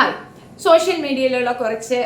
Hi, social മീഡിയയിലുള്ള കുറച്ച്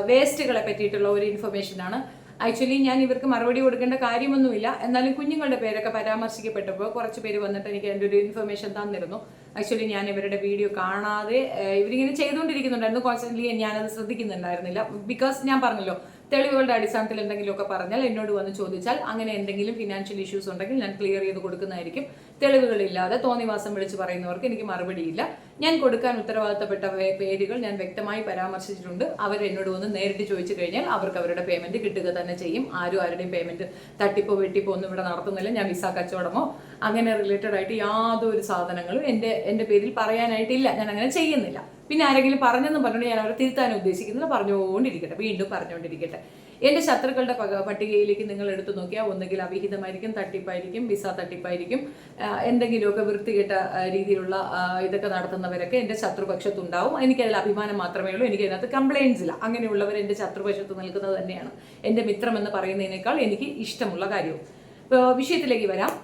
വേസ്റ്റുകളെ പറ്റിയിട്ടുള്ള ഒരു ഇൻഫർമേഷനാണ്. ആക്ച്വലി ഞാൻ ഇവർക്ക് മറുപടി കൊടുക്കേണ്ട കാര്യമൊന്നുമില്ല. എന്നാലും കുഞ്ഞുങ്ങളുടെ പേരൊക്കെ പരാമർശിക്കപ്പെട്ടപ്പോൾ കുറച്ച് പേര് വന്നിട്ട് എനിക്ക് എൻ്റെ ഒരു ഇൻഫർമേഷൻ തന്നിരുന്നു. ആക്ച്വലി ഞാൻ ഇവരുടെ വീഡിയോ കാണാതെ ഇവരിങ്ങനെ ചെയ്തുകൊണ്ടിരിക്കുന്നുണ്ടായിരുന്നു. കോൺസ്റ്റന്റ്ലി ഞാനത് ശ്രദ്ധിക്കുന്നുണ്ടായിരുന്നില്ല. ബിക്കോസ് ഞാൻ പറഞ്ഞല്ലോ, തെളിവുകളുടെ അടിസ്ഥാനത്തിൽ എന്തെങ്കിലുമൊക്കെ പറഞ്ഞാൽ എന്നോട് വന്ന് ചോദിച്ചാൽ അങ്ങനെ എന്തെങ്കിലും ഫിനാൻഷ്യൽ ഇഷ്യൂസ് ഉണ്ടെങ്കിൽ ഞാൻ ക്ലിയർ ചെയ്ത് കൊടുക്കുന്നതായിരിക്കും. തെളിവുകളില്ലാതെ തോന്നിവാസം വിളിച്ച് പറയുന്നവർക്ക് എനിക്ക് മറുപടിയില്ല. ഞാൻ കൊടുക്കാൻ ഉത്തരവാദിത്തപ്പെട്ട പേരുകൾ ഞാൻ വ്യക്തമായി പരാമർശിച്ചിട്ടുണ്ട്. അവർ എന്നോട് വന്ന് നേരിട്ട് ചോദിച്ചു കഴിഞ്ഞാൽ അവർക്ക് അവരുടെ പേയ്മെന്റ് കിട്ടുക തന്നെ ചെയ്യും. ആരുടെയും പേയ്മെന്റ് തട്ടിപ്പോ വെട്ടിപ്പോ ഒന്നും ഇവിടെ നടത്തുന്നില്ല. ഞാൻ വിസ കച്ചവടമോ അങ്ങനെ റിലേറ്റഡ് ആയിട്ട് യാതൊരു സാധനങ്ങളും എൻ്റെ പേരിൽ പറയാനായിട്ടില്ല. ഞാൻ അങ്ങനെ ചെയ്യുന്നില്ല. പിന്നെ ആരെങ്കിലും പറഞ്ഞെന്നും പറഞ്ഞുകൊണ്ട് ഞാൻ അവരെ തിരുത്താൻ ഉദ്ദേശിക്കുന്നില്ല. പറഞ്ഞുകൊണ്ടിരിക്കട്ടെ, വീണ്ടും പറഞ്ഞുകൊണ്ടിരിക്കട്ടെ. എൻ്റെ ശത്രുക്കളുടെ പട്ടികയിലേക്ക് നിങ്ങൾ എടുത്തു നോക്കിയാൽ ഒന്നുകിൽ അവിഹിതമായിരിക്കും, തട്ടിപ്പായിരിക്കും, വിസ തട്ടിപ്പായിരിക്കും, എന്തെങ്കിലുമൊക്കെ വൃത്തികെട്ട രീതിയിലുള്ള ഇതൊക്കെ നടത്തുന്നവരൊക്കെ എൻ്റെ ശത്രുപക്ഷത്തുണ്ടാവും. എനിക്കതിൽ അഭിമാനം മാത്രമേ ഉള്ളൂ. എനിക്ക് അതിനകത്ത് കംപ്ലയിൻസ് ഇല്ല. അങ്ങനെയുള്ളവർ എൻ്റെ ശത്രുപക്ഷത്ത് നിൽക്കുന്നത് തന്നെയാണ് എൻ്റെ മിത്രം എന്ന് പറയുന്നതിനേക്കാൾ എനിക്ക് ഇഷ്ടമുള്ള കാര്യവും. ഇപ്പോൾ വിഷയത്തിലേക്ക് വരാം.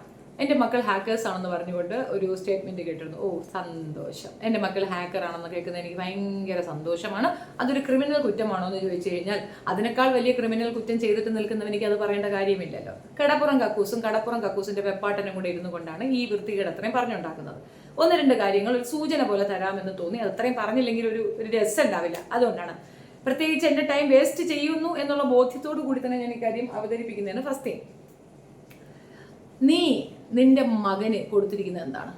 എൻ്റെ മക്കൾ ഹാക്കേഴ്സ് ആണെന്ന് പറഞ്ഞുകൊണ്ട് ഒരു സ്റ്റേറ്റ്മെന്റ് കേട്ടിരുന്നു. ഓ, സന്തോഷം. എൻ്റെ മക്കൾ ഹാക്കർ ആണെന്ന് കേൾക്കുന്നത് എനിക്ക് ഭയങ്കര സന്തോഷമാണ്. അതൊരു ക്രിമിനൽ കുറ്റമാണോ എന്ന് ചോദിച്ചു കഴിഞ്ഞാൽ അതിനേക്കാൾ വലിയ ക്രിമിനൽ കുറ്റം ചെയ്തിട്ട് നിൽക്കുന്നവനിക്ക് അത് പറയേണ്ട കാര്യമില്ലല്ലോ. കടപ്പുറം കക്കൂസിന്റെ വെപ്പാട്ടനും കൂടെ ഇരുന്നു കൊണ്ടാണ് ഈ വൃത്തികേട് അത്രയും പറഞ്ഞുണ്ടാക്കുന്നത്. ഒന്ന് രണ്ട് കാര്യങ്ങൾ ഒരു സൂചന പോലെ തരാമെന്ന് തോന്നി. അത് അത്രയും പറഞ്ഞില്ലെങ്കിൽ ഒരു രസം ഉണ്ടാവില്ല. അതുകൊണ്ടാണ് പ്രത്യേകിച്ച് എൻ്റെ ടൈം വേസ്റ്റ് ചെയ്യുന്നു എന്നുള്ള ബോധ്യത്തോടു കൂടി തന്നെ ഞാൻ ഈ കാര്യം അവതരിപ്പിക്കുന്നതാണ്. ഫസ്റ്റ് തിങ്, നീ നിന്റെ മകന് കൊടുത്തിരിക്കുന്നത് എന്താണ്?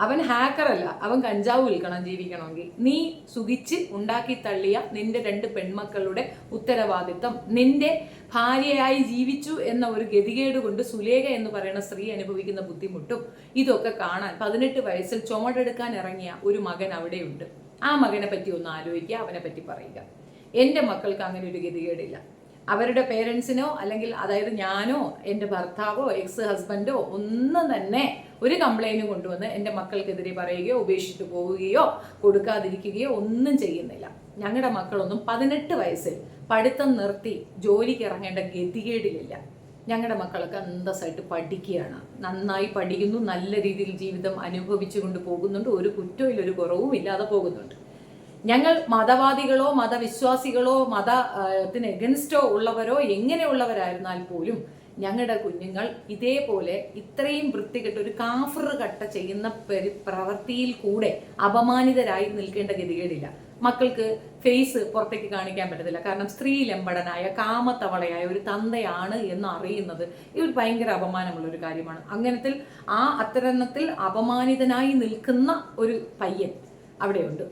അവൻ ഹാക്കറല്ല, അവൻ കഞ്ചാവ് വിൽക്കണം ജീവിക്കണമെങ്കിൽ. നീ സുഖിച്ച് ഉണ്ടാക്കി തള്ളിയ നിന്റെ 2 പെൺമക്കളുടെ ഉത്തരവാദിത്തം, നിന്റെ ഭാര്യയായി ജീവിച്ചു എന്ന ഒരു ഗതികേട് കൊണ്ട് സുലേഖ എന്ന് പറയുന്ന സ്ത്രീ അനുഭവിക്കുന്ന ബുദ്ധിമുട്ടും ഇതൊക്കെ കാണാൻ 18 വയസ്സിൽ ചുമടെടുക്കാൻ ഇറങ്ങിയ ഒരു മകൻ അവിടെയുണ്ട്. ആ മകനെ പറ്റി ഒന്ന് ആലോചിക്കുക, അവനെ പറ്റി പറയുക. എൻ്റെ മക്കൾക്ക് അങ്ങനെ ഒരു ഗതികേടില്ല. അവരുടെ പേരൻസിനോ അല്ലെങ്കിൽ അതായത് ഞാനോ എൻ്റെ ഭർത്താവോ എക്സ് ഹസ്ബൻഡോ ഒന്നും തന്നെ ഒരു കംപ്ലൈൻറ്റും കൊണ്ടുവന്ന് എൻ്റെ മക്കൾക്കെതിരെ പറയുകയോ ഉപേക്ഷിച്ചിട്ട് പോവുകയോ കൊടുക്കാതിരിക്കുകയോ ഒന്നും ചെയ്യുന്നില്ല. ഞങ്ങളുടെ മക്കളൊന്നും 18 വയസ്സിൽ പഠിത്തം നിർത്തി ജോലിക്ക് ഇറങ്ങേണ്ട ഗതികേടിലില്ല. ഞങ്ങളുടെ മക്കളൊക്കെ അന്തസ്സായിട്ട് പഠിക്കുകയാണ്, നന്നായി പഠിക്കുന്നു, നല്ല രീതിയിൽ ജീവിതം അനുഭവിച്ചു കൊണ്ട് പോകുന്നുണ്ട്. ഒരു കുറ്റവും ഒരു കുറവും ഇല്ലാതെ പോകുന്നുണ്ട്. ഞങ്ങൾ മതവാദികളോ മതവിശ്വാസികളോ മതത്തിന് എഗൻസ്റ്റോ ഉള്ളവരോ എങ്ങനെയുള്ളവരായിരുന്നാൽ പോലും ഞങ്ങളുടെ കുഞ്ഞുങ്ങൾ ഇതേപോലെ ഇത്രയും വൃത്തികെട്ട ഒരു കാഫർ കട്ട ചെയ്യുന്ന പ്രവൃത്തിയിൽ കൂടെ അപമാനിതരായി നിൽക്കേണ്ട ഗതികേടില്ല. മക്കൾക്ക് ഫേസ് പുറത്തേക്ക് കാണിക്കാൻ പറ്റത്തില്ല. കാരണം സ്ത്രീലമ്പടനായ കാമത്തവളയായ ഒരു തന്തയാണ് എന്ന് അറിയുന്നത് ഇത് ഭയങ്കര അപമാനമുള്ള ഒരു കാര്യമാണ്. അത്തരത്തിൽ അപമാനിതനായി നിൽക്കുന്ന ഒരു പയ്യൻ അവിടെയുണ്ട്,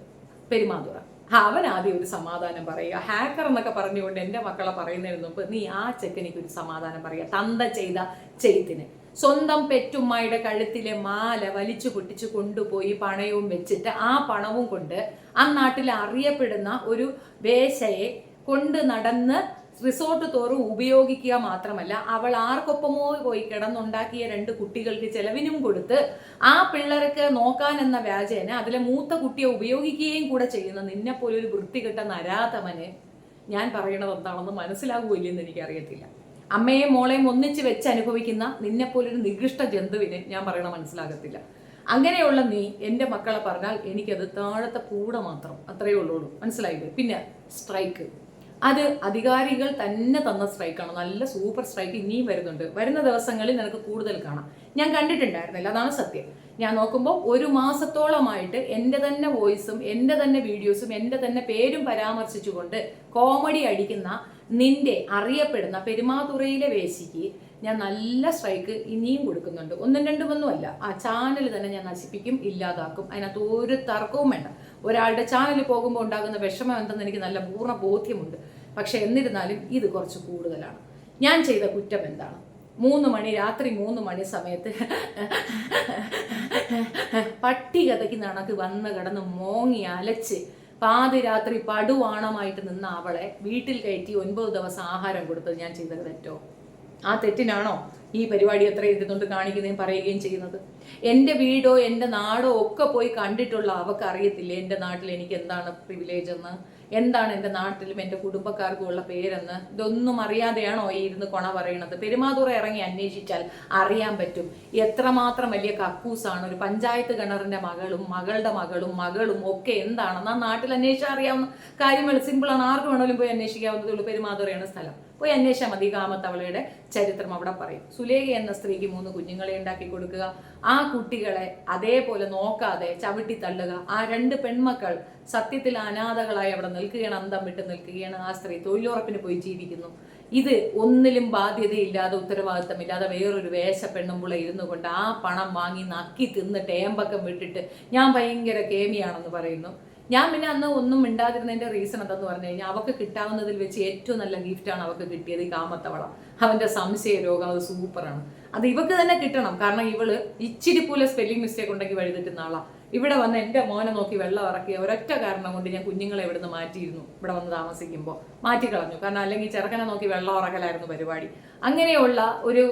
പെരുമാതുറ. അവൻ ആദ്യം ഒരു സമാധാനം പറയുക. ഹാക്കർ എന്നൊക്കെ പറഞ്ഞുകൊണ്ട് എൻ്റെ മക്കളെ പറയുന്നതിന് മുമ്പ് നീ ആ ചെക്കനിക്ക് ഒരു സമാധാനം പറയുക. തന്ത ചെയ്ത ചെയ്ത്തിന് സ്വന്തം പെറ്റുമ്മയുടെ കഴുത്തിലെ മാല വലിച്ചു പൊട്ടിച്ചു കൊണ്ടുപോയി പണയവും വെച്ചിട്ട് ആ പണവും കൊണ്ട് ആ നാട്ടിൽ അറിയപ്പെടുന്ന ഒരു വേശ്യയെ കൊണ്ട് നടന്ന് റിസോർട്ട് തോറും ഉപയോഗിക്കുക മാത്രമല്ല, അവൾ ആർക്കൊപ്പമോ പോയി കിടന്നുണ്ടാക്കിയ 2 കുട്ടികൾക്ക് ചെലവിനും കൊടുത്ത് ആ പിള്ളേർക്ക് നോക്കാൻ എന്ന വ്യാജേന അതിലെ മൂത്ത കുട്ടിയെ ഉപയോഗിക്കുകയും കൂടെ ചെയ്യുന്ന നിന്നെപ്പോലെ ഒരു വൃത്തികെട്ട നരാധമന് ഞാൻ പറയണത് എന്താണെന്ന് മനസ്സിലാകുമില്ലെന്ന് എനിക്കറിയത്തില്ല. അമ്മയും മോളെയും ഒന്നിച്ച് വെച്ച് അനുഭവിക്കുന്ന നിന്നെപ്പോലൊരു നികൃഷ്ട ജന്തുവിന് ഞാൻ പറയണ മനസ്സിലാകത്തില്ല. അങ്ങനെയുള്ള നീ എൻ്റെ മക്കളെ പറഞ്ഞാൽ എനിക്കത് താഴത്തെ പൂട മാത്രം, അത്രയേ ഉള്ളൂ. മനസ്സിലായില്ലേ? പിന്നെ സ്ട്രൈക്ക്, അത് അധികാരികൾ തന്നെ തന്ന സ്ട്രൈക്കാണ്. നല്ല സൂപ്പർ സ്ട്രൈക്ക് ഇനിയും വരുന്നുണ്ട്. വരുന്ന ദിവസങ്ങളിൽ നിനക്ക് കൂടുതൽ കാണാം. ഞാൻ കണ്ടിട്ടുണ്ടായിരുന്നില്ല, അതാണ് സത്യം. ഞാൻ നോക്കുമ്പോൾ 1 മാസത്തോളമായിട്ട് എൻ്റെ തന്നെ വോയിസും എൻ്റെ തന്നെ വീഡിയോസും എൻ്റെ തന്നെ പേരും പരാമർശിച്ചുകൊണ്ട് കോമഡി അടിക്കുന്ന നിന്റെ അറിയപ്പെടുന്ന പെരുമാതുറയിലെ വേശിക്ക് ഞാൻ നല്ല സ്ട്രൈക്ക് ഇനിയും കൊടുക്കുന്നുണ്ട്. 1, 2 അല്ല. ആ ചാനൽ തന്നെ ഞാൻ നശിപ്പിക്കും, ഇല്ലാതാക്കും. അതിനകത്ത് ഒരു തർക്കവും വേണ്ട. ഒരാളുടെ ചാനൽ പോകുമ്പോൾ ഉണ്ടാകുന്ന വിഷമം എന്തെന്ന് എനിക്ക് നല്ല പൂർണ്ണ ബോധ്യമുണ്ട്. പക്ഷെ എന്നിരുന്നാലും ഇത് കുറച്ച് കൂടുതലാണ്. ഞാൻ ചെയ്ത കുറ്റം എന്താണ്? രാത്രി 3 മണി സമയത്ത് പട്ടി കഥയ്ക്ക് നടക്ക് വന്ന് കിടന്ന് മോങ്ങി അലച്ച് പാതിരാത്രി പടുവാണമായിട്ട് നിന്ന അവളെ വീട്ടിൽ കയറ്റി 9 ദിവസം ആഹാരം കൊടുത്തത് ഞാൻ ചെയ്തത് തെറ്റോ? ആ തെറ്റിനാണോ ഈ പരിപാടി എത്ര ഇരുന്നുകൊണ്ട് കാണിക്കുകയും പറയുകയും ചെയ്യുന്നത്? എൻ്റെ വീടോ എൻ്റെ നാടോ ഒക്കെ പോയി കണ്ടിട്ടുള്ള അവർക്ക് അറിയത്തില്ലേ എൻ്റെ നാട്ടിൽ എനിക്ക് എന്താണ് പ്രിവിലേജ് എന്ന്, എന്താണ് എൻ്റെ നാട്ടിലും എൻ്റെ കുടുംബക്കാർക്കും ഉള്ള പേരെന്ന്? ഇതൊന്നും അറിയാതെയാണോ ഈ ഇരുന്ന് കൊണ പറയണത്? പെരുമാതുറ ഇറങ്ങി അന്വേഷിച്ചാൽ അറിയാൻ പറ്റും എത്രമാത്രം വലിയ കക്കൂസാണ് ഒരു പഞ്ചായത്ത് കിണറിന്റെ മകളും മകളുടെ മകളും ഒക്കെ എന്താണെന്ന് ആ നാട്ടിൽ അന്വേഷിച്ചാൽ അറിയാവുന്ന കാര്യങ്ങൾ. സിമ്പിളാണ്, ആർക്ക് വേണമെങ്കിലും പോയി അന്വേഷിക്കാവുന്നതേ ഉള്ളൂ. പെരുമാതുറയാണ് സ്ഥലം, പോയി അന്വേഷിച്ചാൽ മതി. കാമത്തവളയുടെ ചരിത്രം അവിടെ പറയും. സുലേഖ എന്ന സ്ത്രീക്ക് 3 കുഞ്ഞുങ്ങളെ ഉണ്ടാക്കി കൊടുക്കുക, ആ കുട്ടികളെ അതേപോലെ നോക്കാതെ ചവിട്ടി തള്ളുക. ആ 2 പെൺമക്കൾ സത്യത്തിൽ അനാഥകളായി അവിടെ നിൽക്കുകയാണ്, അന്തം വിട്ട് നിൽക്കുകയാണ്. ആ സ്ത്രീ തൊഴിലുറപ്പിന് പോയി ജീവിക്കുന്നു. ഇത് ഒന്നിലും ബാധ്യതയില്ലാതെ ഉത്തരവാദിത്തമില്ലാതെ വേറൊരു വേശ പെണ്ണുമ്പുള്ള ഇരുന്നു കൊണ്ട് ആ പണം വാങ്ങി നക്കി തിന്നിട്ട് ഏമ്പക്കം വിട്ടിട്ട് ഞാൻ ഭയങ്കര കേമിയാണെന്ന് പറയുന്നു. ഞാൻ പിന്നെ അന്ന് ഒന്നും മിണ്ടാതിരുന്നതിന്റെ റീസൺ എന്തെന്ന് പറഞ്ഞു കഴിഞ്ഞാൽ അവൾക്ക് കിട്ടാവുന്നതിൽ വെച്ച് ഏറ്റവും നല്ല ഗിഫ്റ്റാണ് അവൾക്ക് കിട്ടിയത് ഈ കാമത്തവള. അവന്റെ സംശയ രോഗം അത് സൂപ്പറാണ്, അത് ഇവക്ക് തന്നെ കിട്ടണം. കാരണം ഇവള് ഇച്ചിരി പോലെ സ്പെല്ലിംഗ് മിസ്റ്റേക്ക് ഉണ്ടെങ്കിൽ വഴുതിട്ടുന്ന ആളാ. ഇവിടെ വന്ന് എൻ്റെ മോനെ നോക്കി വെള്ളം ഇറക്കിയ ഒരൊറ്റ കാരണം കൊണ്ട് ഞാൻ കുഞ്ഞുങ്ങളെ ഇവിടുന്ന് മാറ്റിയിരുന്നു. ഇവിടെ വന്ന് താമസിക്കുമ്പോൾ മാറ്റിക്കളഞ്ഞു. കാരണം അല്ലെങ്കിൽ ചെറുക്കനെ നോക്കി വെള്ളം ഇറക്കലായിരുന്നു പരിപാടി. അങ്ങനെയുള്ള ഒരു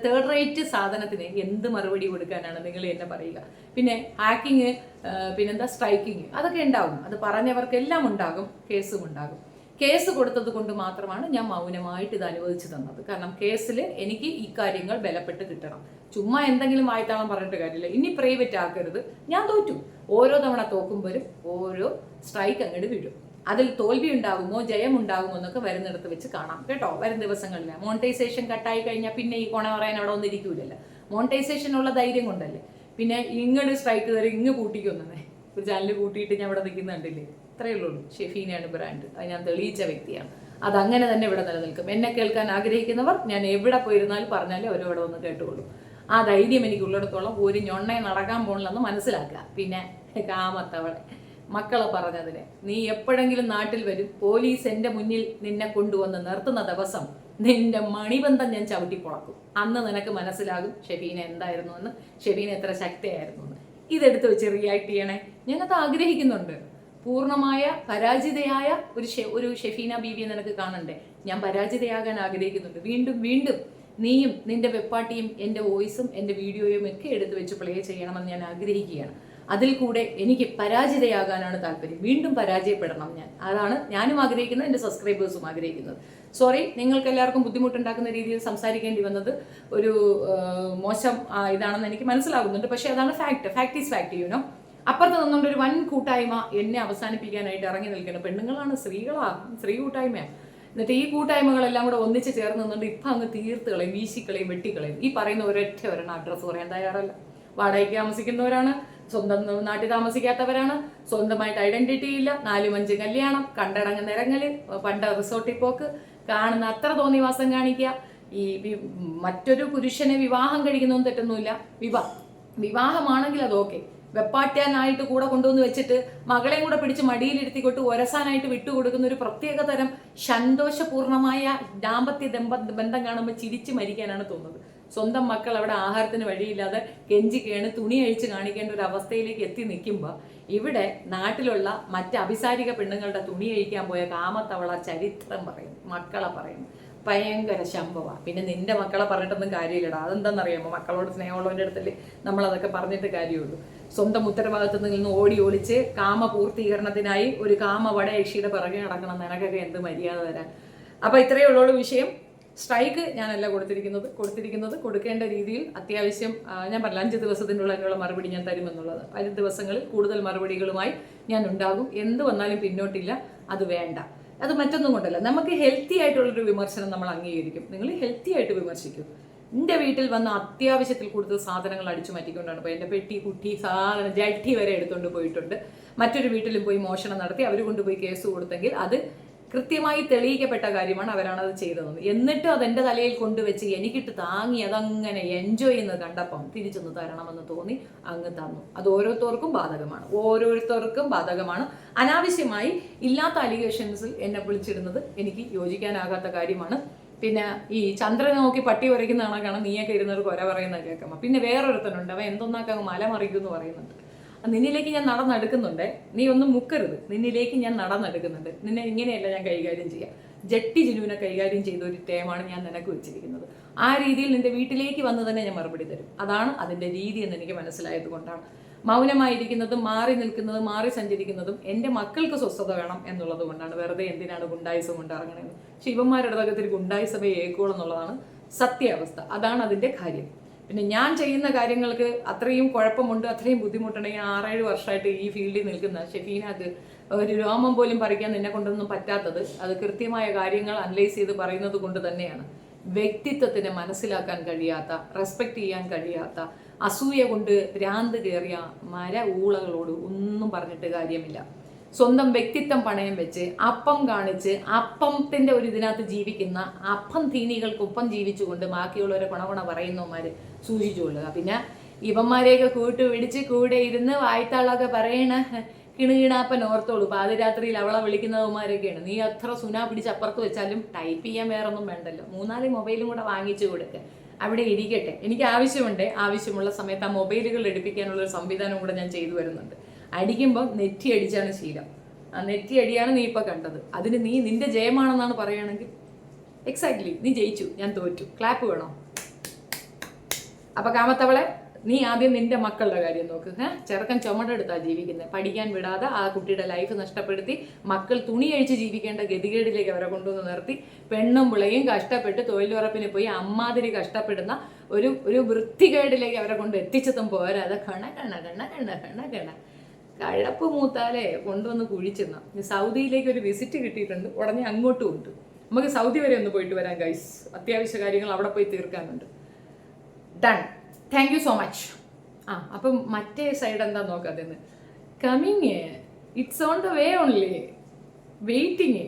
3rd റേറ്റ് സാധനത്തിന് എന്ത് മറുപടി കൊടുക്കാനാണ് നിങ്ങൾ എന്നെ പറയുക? പിന്നെ ഹാക്കിങ്, പിന്നെന്താ സ്ട്രൈക്കിങ്, അതൊക്കെ ഉണ്ടാവും. അത് പറഞ്ഞവർക്കെല്ലാം ഉണ്ടാകും, കേസും ഉണ്ടാകും. കേസ് കൊടുത്തത് കൊണ്ട് മാത്രമാണ് ഞാൻ മൗനമായിട്ട് ഇത് അനുവദിച്ചു തന്നത്. കാരണം കേസിൽ എനിക്ക് ഈ കാര്യങ്ങൾ ബലപ്പെട്ട് കിട്ടണം. ചുമ്മാ എന്തെങ്കിലും വായ്ത്താളം പറഞ്ഞിട്ട് കാര്യമില്ല. ഇനി പ്രൈവറ്റ് ആക്കരുത്. ഞാൻ തോറ്റു. ഓരോ തവണ തോക്കുമ്പോഴും ഓരോ സ്ട്രൈക്ക് അങ്ങോട്ട് വീഴും. അതിൽ തോൽവി ഉണ്ടാകുമോ ജയം ഉണ്ടാകുമോ എന്നൊക്കെ വരുന്നിടത്ത് വെച്ച് കാണാം കേട്ടോ. വരും ദിവസങ്ങളിൽ മോണിറ്റൈസേഷൻ കട്ടായി കഴിഞ്ഞാൽ പിന്നെ ഈ കൊണ പറയാൻ അവിടെ ഒന്നും ഇരിക്കൂലല്ലോ. മോണിറ്റൈസേഷൻ ഉള്ള ധൈര്യം കൊണ്ടല്ലേ. പിന്നെ ഇങ്ങോട്ട് സ്ട്രൈക്ക് കയറി ഇങ്ങ് കൂട്ടിക്കൊന്നേ ഒരു ചാനൽ കൂട്ടിയിട്ട് ഞാൻ ഇവിടെ നിൽക്കുന്നുണ്ടല്ലേ. ഇത്രയേ ഉള്ളൂ. ഷെഫീനയാണ് ബ്രാൻഡ്, അത് ഞാൻ തെളിയിച്ച വ്യക്തിയാണ്. അതങ്ങനെ തന്നെ ഇവിടെ നിലനിൽക്കും. എന്നെ കേൾക്കാൻ ആഗ്രഹിക്കുന്നവർ ഞാൻ എവിടെ പോയിരുന്നാലും പറഞ്ഞാലും അവരവിടെ ഒന്ന് കേട്ടുകൊള്ളൂ. ആ ധൈര്യം എനിക്ക് ഉള്ളിടത്തോളം ഒരു ഞൊണ്ണയെ നടക്കാൻ പോകണില്ലെന്ന് മനസ്സിലാക്കുക. പിന്നെ കാമത്തവളെ മക്കളെ പറഞ്ഞതിന് നീ എപ്പോഴെങ്കിലും നാട്ടിൽ വരും, പോലീസ് എൻ്റെ മുന്നിൽ നിന്നെ കൊണ്ടുവന്ന് നിർത്തുന്ന ദിവസം നിന്റെ മണിബന്ധം ഞാൻ ചവിട്ടി പൊളക്കും. അന്ന് നിനക്ക് മനസ്സിലാകും ഷെഫീന എന്തായിരുന്നു എന്ന്, ഷെഫീന എത്ര ശക്തിയായിരുന്നു എന്ന്. ഇതെടുത്ത് വെച്ച് റിയാക്ട് ചെയ്യണേ. ഞാനത് ആഗ്രഹിക്കുന്നുണ്ട്. പൂർണ്ണമായ പരാജിതയായ ഒരു ഷെഫീന ബീവിയെ നിനക്ക് കാണണ്ടേ? ഞാൻ പരാജിതയാകാൻ ആഗ്രഹിക്കുന്നുണ്ട്. വീണ്ടും വീണ്ടും നീയും നിന്റെ വെപ്പാട്ടിയും എൻ്റെ വോയിസും എൻ്റെ വീഡിയോയും ഒക്കെ എടുത്ത് വെച്ച് പ്ലേ ചെയ്യണമെന്ന് ഞാൻ ആഗ്രഹിക്കുകയാണ്. അതിൽ കൂടെ എനിക്ക് പരാജിതയാകാനാണ് താല്പര്യം. വീണ്ടും പരാജയപ്പെടണം ഞാൻ. അതാണ് ഞാനും ആഗ്രഹിക്കുന്നത്, എൻ്റെ സബ്സ്ക്രൈബേഴ്സും ആഗ്രഹിക്കുന്നത്. സോറി, നിങ്ങൾക്ക് എല്ലാവർക്കും ബുദ്ധിമുട്ടുണ്ടാക്കുന്ന രീതിയിൽ സംസാരിക്കേണ്ടി വന്നത് ഒരു മോശം ഇതാണെന്ന് എനിക്ക് മനസ്സിലാകുന്നുണ്ട്. പക്ഷെ അതാണ് ഫാക്ട് ഈസ് ഫാക്ട്. യുനോ, അപ്പുറത്ത് നിന്നുകൊണ്ട് ഒരു വൻ കൂട്ടായ്മ എന്നെ അവസാനിപ്പിക്കാനായിട്ട് ഇറങ്ങി നിൽക്കണം. പെണ്ണുങ്ങളാണ്, സ്ത്രീ കൂട്ടായ്മയാണ്. എന്നിട്ട് ഈ കൂട്ടായ്മകളെല്ലാം കൂടെ ഒന്നിച്ച് ചേർന്ന് നിന്നുകൊണ്ട് ഇപ്പം അങ്ങ് തീർത്തുകളയും, വീശിക്കളയും, വെട്ടിക്കളയും. ഈ പറയുന്ന ഒരെണ്ണം അഡ്രസ്സ് പറയാൻ തയ്യാറല്ല. വാടകയ്ക്ക് താമസിക്കുന്നവരാണ്, സ്വന്തം നാട്ടിൽ താമസിക്കാത്തവരാണ്, സ്വന്തമായിട്ട് ഐഡന്റിറ്റി ഇല്ല, 4-5 കല്യാണം, കണ്ടടങ്ങ് നിരങ്ങല്, പണ്ട് റിസോർട്ടിൽ പോക്ക്, കാണുന്ന അത്ര തോന്നിവാസം കാണിക്കുക. ഈ മറ്റൊരു പുരുഷനെ വിവാഹം കഴിക്കുന്നൊന്നും തെറ്റൊന്നുമില്ല. വിവാഹമാണെങ്കിൽ അതൊക്കെ വെപ്പാറ്റാനായിട്ട് കൂടെ കൊണ്ടുവന്ന് വെച്ചിട്ട് മകളെയും കൂടെ പിടിച്ച് മടിയിലിരുത്തിക്കൊണ്ട് ഒരസാനായിട്ട് വിട്ടുകൊടുക്കുന്ന ഒരു പ്രത്യേക തരം സന്തോഷപൂർണമായ ദാമ്പത്യ ബന്ധം കാണുമ്പോൾ ചിരിച്ചു മരിക്കാനാണ് തോന്നുന്നത്. സ്വന്തം മക്കൾ അവിടെ ആഹാരത്തിന് വഴിയില്ലാതെ കെഞ്ചിക്കേണ് തുണി അഴിച്ച് കാണിക്കേണ്ട ഒരു അവസ്ഥയിലേക്ക് എത്തി നിൽക്കുമ്പോൾ ഇവിടെ നാട്ടിലുള്ള മറ്റ് അഭിസാരിക പെണ്ണുങ്ങളുടെ തുണി അഴിക്കാൻ പോയ കാമത്തവള ചരിത്രം പറയും, മക്കളെ പറയും. ഭയങ്കര ശമ്പവാ. പിന്നെ നിന്റെ മക്കളെ പറഞ്ഞിട്ടൊന്നും കാര്യമില്ലടാ. അതെന്താണെന്നറിയാമോ? മക്കളോട് സ്നേഹമുള്ളവൻ്റെ അടുത്തല്ലേ നമ്മളതൊക്കെ പറഞ്ഞിട്ട് കാര്യമുള്ളൂ. സ്വന്തം ഉത്തരവാദിത്തത്തിൽ നിന്ന് ഓടി ഒളിച്ച് കാമപൂർത്തീകരണത്തിനായി ഒരു കാമവടയക്ഷിയുടെ പിറകെ നടക്കണം. നിനക്കൊക്കെ എന്ത് മര്യാദ തരാൻ. അപ്പോൾ ഇത്രയേ ഉള്ളൂ വിഷയം. സ്ട്രൈക്ക് ഞാനല്ല കൊടുത്തിരിക്കുന്നത് കൊടുക്കേണ്ട രീതിയിൽ അത്യാവശ്യം ഞാൻ പറഞ്ഞില്ല 5 ദിവസത്തിനുള്ള അതിനുള്ള മറുപടി ഞാൻ തരുമെന്നുള്ളത്. 5 ദിവസങ്ങളിൽ കൂടുതൽ മറുപടികളുമായി ഞാൻ ഉണ്ടാകും. എന്ത് വന്നാലും പിന്നോട്ടില്ല, അത് വേണ്ട. അത് മറ്റൊന്നും കൊണ്ടല്ല, നമുക്ക് ഹെൽത്തി ആയിട്ടുള്ളൊരു വിമർശനം നമ്മൾ അംഗീകരിക്കും. നിങ്ങൾ ഹെൽത്തി ആയിട്ട് വിമർശിക്കും. എൻ്റെ വീട്ടിൽ വന്ന അത്യാവശ്യത്തിൽ കൂടുതൽ സാധനങ്ങൾ അടിച്ചു മാറ്റിക്കൊണ്ടാണ് പോയി. എൻ്റെ പെട്ടി, കുട്ടി, സാധനം, ജട്ടി വരെ എടുത്തുകൊണ്ട് പോയിട്ടുണ്ട്. മറ്റൊരു വീട്ടിലും പോയി മോഷണം നടത്തി അവർ കൊണ്ടുപോയി കേസ് കൊടുത്തെങ്കിൽ അത് കൃത്യമായി തെളിയിക്കപ്പെട്ട കാര്യമാണ്, അവരാണത് ചെയ്തതെന്ന്. എന്നിട്ടും അതെൻ്റെ തലയിൽ കൊണ്ടുവച്ച് എനിക്കിട്ട് താങ്ങി അതങ്ങനെ എൻജോയ് ചെയ്യുന്നത് കണ്ടപ്പം തിരിച്ചൊന്ന് തരണമെന്ന് തോന്നി അങ്ങ് തന്നു. അത് ഓരോരുത്തർക്കും ബാധകമാണ്. അനാവശ്യമായി ഇല്ലാത്ത അലിഗേഷൻസിൽ എന്നെ വിളിച്ചിടുന്നത് എനിക്ക് യോജിക്കാനാകാത്ത കാര്യമാണ്. പിന്നെ ഈ ചന്ദ്രനെ നോക്കി പട്ടി വരയ്ക്കുന്ന കണക്കാണ് നീയൊക്കെ ഇരുന്നൊരു കുര പറയുന്നത് കേൾക്കുമ്പോൾ. പിന്നെ വേറൊരുത്തനുണ്ട്, അവൻ എന്തൊന്നാക്ക മല മറിക്കുമെന്ന് പറയുന്നുണ്ട്. നിന്നിലേക്ക് ഞാൻ നടന്നെടുക്കുന്നുണ്ട്, നീ ഒന്നും മുക്കരുത്. നിന്നിലേക്ക് ഞാൻ നടന്നെടുക്കുന്നുണ്ട്. നിന്നെ ഇങ്ങനെയല്ല ഞാൻ കൈകാര്യം ചെയ്യാം. ജട്ടി ജിനുവിനെ കൈകാര്യം ചെയ്ത ഒരു ടേമാണ് ഞാൻ നിനക്ക് വെച്ചിരിക്കുന്നത്. ആ രീതിയിൽ നിന്റെ വീട്ടിലേക്ക് വന്ന് തന്നെ ഞാൻ മറുപടി തരും. അതാണ് അതിൻ്റെ രീതി എന്ന് എനിക്ക് മനസ്സിലായത് കൊണ്ടാണ് മൗനമായിരിക്കുന്നതും മാറി നിൽക്കുന്നതും മാറി സഞ്ചരിക്കുന്നതും എൻ്റെ മക്കൾക്ക് സ്വസ്ഥത വേണം എന്നുള്ളത് കൊണ്ടാണ്. വെറുതെ എന്തിനാണ് ഗുണ്ടായിസം കൊണ്ട് ഇറങ്ങണത്? ശിവന്മാരുടെ തകത്തിൽ ഗുണ്ടായിസമേ ഏക്കോളം എന്നുള്ളതാണ് സത്യാവസ്ഥ. അതാണ് അതിൻ്റെ കാര്യം. പിന്നെ ഞാൻ ചെയ്യുന്ന കാര്യങ്ങൾക്ക് അത്രയും കുഴപ്പമുണ്ട്, അത്രയും ബുദ്ധിമുട്ടുണ്ടെങ്കിൽ 6-7 വർഷമായിട്ട് ഈ ഫീൽഡിൽ നിൽക്കുന്ന ഷെഫീനക്ക് ഒരു രോമം പോലും പറിക്കാൻ നിന്നെ കൊണ്ടൊന്നും പറ്റാത്തത് അത് കൃത്യമായ കാര്യങ്ങൾ അനലൈസ് ചെയ്ത് പറയുന്നത് കൊണ്ട് തന്നെയാണ്. വ്യക്തിത്വത്തിനെ മനസ്സിലാക്കാൻ കഴിയാത്ത, റെസ്പെക്ട് ചെയ്യാൻ കഴിയാത്ത, അസൂയ കൊണ്ട് ഭ്രാന്ത് കയറിയ ഊളകളോട് ഒന്നും പറഞ്ഞിട്ട് കാര്യമില്ല. സ്വന്തം വ്യക്തിത്വം പണയം വെച്ച് അപ്പം കാണിച്ച് അപ്പത്തിൻ്റെ ഒരു ഇതിനകത്ത് ജീവിക്കുന്ന അപ്പം തീനികൾക്കൊപ്പം ജീവിച്ചുകൊണ്ട് ബാക്കിയുള്ളവരെ കുണകുണ പറയുന്നവന്മാർ സൂക്ഷിച്ചുകൊള്ളുക. പിന്നെ ഇവന്മാരെയൊക്കെ കൂട്ട് പിടിച്ച് കൂടെ ഇരുന്ന് വായ്ത്താളൊക്കെ പറയണ കിണുകിണാപ്പൻ ഓർത്തോളൂ. പാതിരാത്രിയിൽ അവളെ വിളിക്കുന്നവന്മാരൊക്കെയാണ്. നീ അത്ര സുനാ പിടിച്ച് അപ്പുറത്ത് വെച്ചാലും ടൈപ്പ് ചെയ്യാൻ വേറൊന്നും വേണ്ടല്ലോ. 3-4 മൊബൈലും കൂടെ വാങ്ങിച്ചു കൊടുക്കുക, അവിടെ ഇരിക്കട്ടെ. എനിക്ക് ആവശ്യമുണ്ട്, ആവശ്യമുള്ള സമയത്ത് ആ മൊബൈലുകൾ എടുപ്പിക്കാനുള്ള ഒരു സംവിധാനം കൂടെ ഞാൻ ചെയ്തു വരുന്നുണ്ട്. അടിക്കുമ്പോൾ നെറ്റി അടിച്ചാണ് ശീലം. ആ നെറ്റി അടിയാണ് നീ ഇപ്പം കണ്ടത്. അതിന് നീ നിന്റെ ജയമാണെന്നാണ് പറയുകയാണെങ്കിൽ എക്സാക്ട്ലി നീ ജയിച്ചു, ഞാൻ തോറ്റു. ക്ലാപ്പ് വേണോ? അപ്പം കാമത്തവളെ, നീ ആദ്യം നിന്റെ മക്കളുടെ കാര്യം നോക്ക്. ചെറുക്കൻ ചുമടെടുത്താ ജീവിക്കുന്നത്. പഠിക്കാൻ വിടാതെ ആ കുട്ടിയുടെ ലൈഫ് നഷ്ടപ്പെടുത്തി മക്കൾ തുണി അഴിച്ച് ജീവിക്കേണ്ട ഗതികേടിലേക്ക് അവരെ കൊണ്ടുവന്ന് നിർത്തി പെണ്ണും പിള്ളയും കഷ്ടപ്പെട്ട് തൊഴിലുറപ്പിന് പോയി അമ്മാതിരി കഷ്ടപ്പെടുന്ന ഒരു വൃത്തികേടിലേക്ക് അവരെ കൊണ്ട് എത്തിച്ചതും പോരാതെ കണ കഴപ്പ് മൂത്താലേ കൊണ്ടുവന്ന് കുഴിച്ചിരുന്ന. സൗദിയിലേക്ക് ഒരു വിസിറ്റ് കിട്ടിയിട്ടുണ്ട്, ഉടനെ അങ്ങോട്ടും ഉണ്ട്. നമുക്ക് സൗദി വരെ ഒന്ന് പോയിട്ട് വരാം ഗൈസ്. അത്യാവശ്യ കാര്യങ്ങൾ അവിടെ പോയി തീർക്കാനുണ്ട്. Done. Thank you so much. അപ്പം മറ്റേ സൈഡ് എന്താ നോക്കാതെന്ന്. Coming, it's on the way only, waiting.